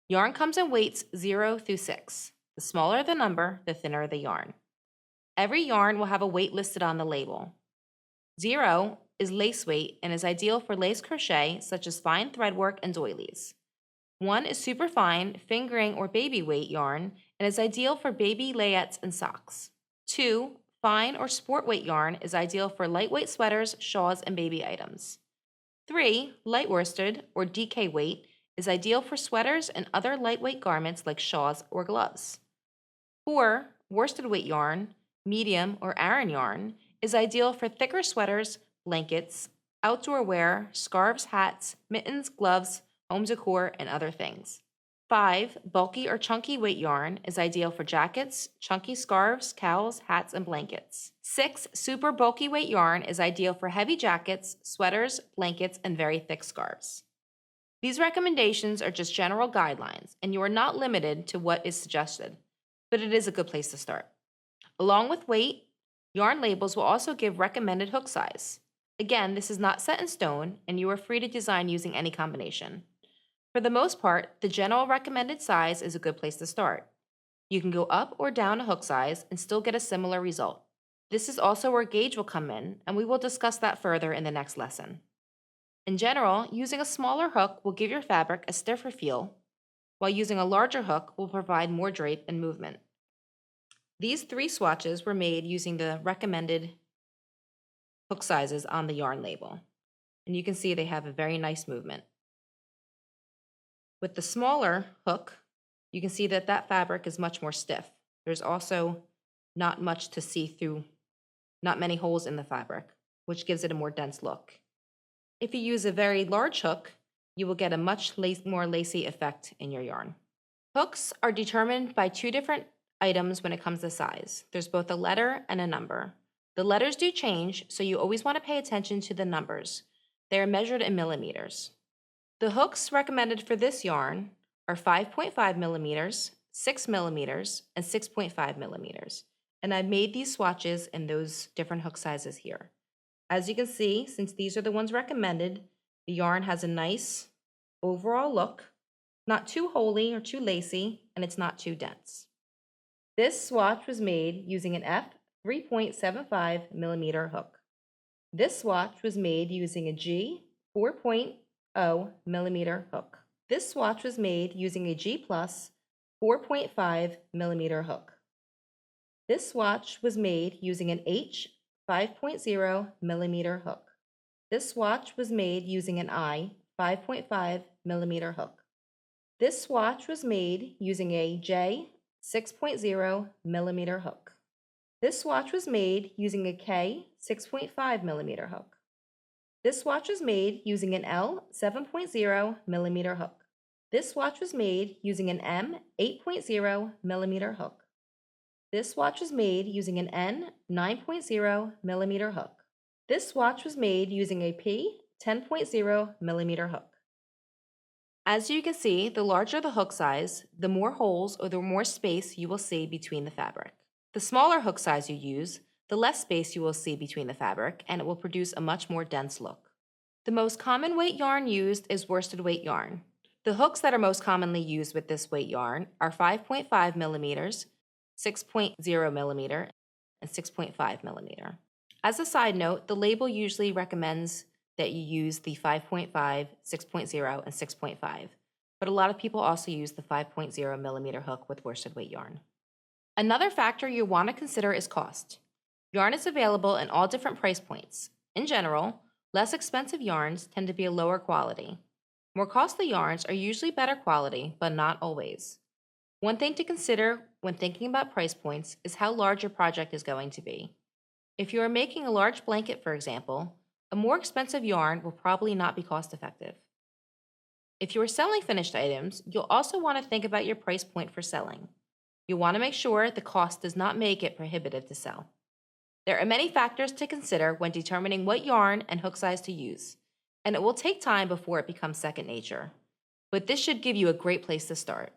Yarn comes in weights 0 through 6. The smaller the number, the thinner the yarn. Every yarn will have a weight listed on the label. 0 is lace weight and is ideal for lace crochet such as fine thread work and doilies. 1 is super fine, fingering or baby weight yarn and is ideal for baby layettes and socks. 2, fine or sport weight yarn is ideal for lightweight sweaters, shawls, and baby items. 3, light worsted or DK weight is ideal for sweaters and other lightweight garments like shawls or gloves. 4, worsted weight yarn, medium or Aran yarn, is ideal for thicker sweaters, blankets, outdoor wear, scarves, hats, mittens, gloves, home decor, and other things. 5, bulky or chunky weight yarn is ideal for jackets, chunky scarves, cowls, hats, and blankets. 6, super bulky weight yarn is ideal for heavy jackets, sweaters, blankets, and very thick scarves. These recommendations are just general guidelines, and you are not limited to what is suggested, but it is a good place to start. Along with weight, yarn labels will also give recommended hook size. Again, this is not set in stone, and you are free to design using any combination. For the most part, the general recommended size is a good place to start. You can go up or down a hook size and still get a similar result. This is also where gauge will come in, and we will discuss that further in the next lesson. In general, using a smaller hook will give your fabric a stiffer feel, while using a larger hook will provide more drape and movement. These 3 swatches were made using the recommended hook sizes on the yarn label, and you can see they have a very nice movement. With the smaller hook, you can see that that fabric is much more stiff. There's also not much to see through, not many holes in the fabric, which gives it a more dense look. If you use a very large hook, you will get a much more lacy effect in your yarn. Hooks are determined by 2 different items when it comes to size. There's both a letter and a number. The letters do change, so you always want to pay attention to the numbers. They are measured in millimeters. The hooks recommended for this yarn are 5.5 millimeters, 6 millimeters, and 6.5 millimeters. And I made these swatches in those different hook sizes here. As you can see, since these are the ones recommended, the yarn has a nice overall look, not too holey or too lacy, and it's not too dense. This swatch was made using an F 3.75 millimeter hook. This swatch was made using a G 4.0 millimeter hook. This swatch was made using a G plus 4.5 millimeter hook. This swatch was made using an H 5.0 millimeter hook. This swatch was made using an I 5.5 millimeter hook. This swatch was made using a J 6.0 millimeter hook. This swatch was made using a K 6.5 millimeter hook. This swatch was made using an L 7.0 millimeter hook. This swatch was made using an M 8.0 millimeter hook. This swatch was made using an N 9.0 millimeter hook. This swatch was made using a P 10.0 millimeter hook. As you can see, the larger the hook size, the more holes or the more space you will see between the fabric. The smaller hook size you use, the less space you will see between the fabric, and it will produce a much more dense look. The most common weight yarn used is worsted weight yarn. The hooks that are most commonly used with this weight yarn are 5.5 millimeters, 6.0 millimeter, and 6.5 millimeter. As a side note, the label usually recommends that you use the 5.5, 6.0, and 6.5, but a lot of people also use the 5.0 millimeter hook with worsted weight yarn. Another factor you want to consider is cost. Yarn is available in all different price points. In general, less expensive yarns tend to be a lower quality. More costly yarns are usually better quality, but not always. One thing to consider when thinking about price points is how large your project is going to be. If you are making a large blanket, for example, a more expensive yarn will probably not be cost effective. If you are selling finished items, you'll also want to think about your price point for selling. You'll want to make sure the cost does not make it prohibitive to sell. There are many factors to consider when determining what yarn and hook size to use, and it will take time before it becomes second nature. But this should give you a great place to start.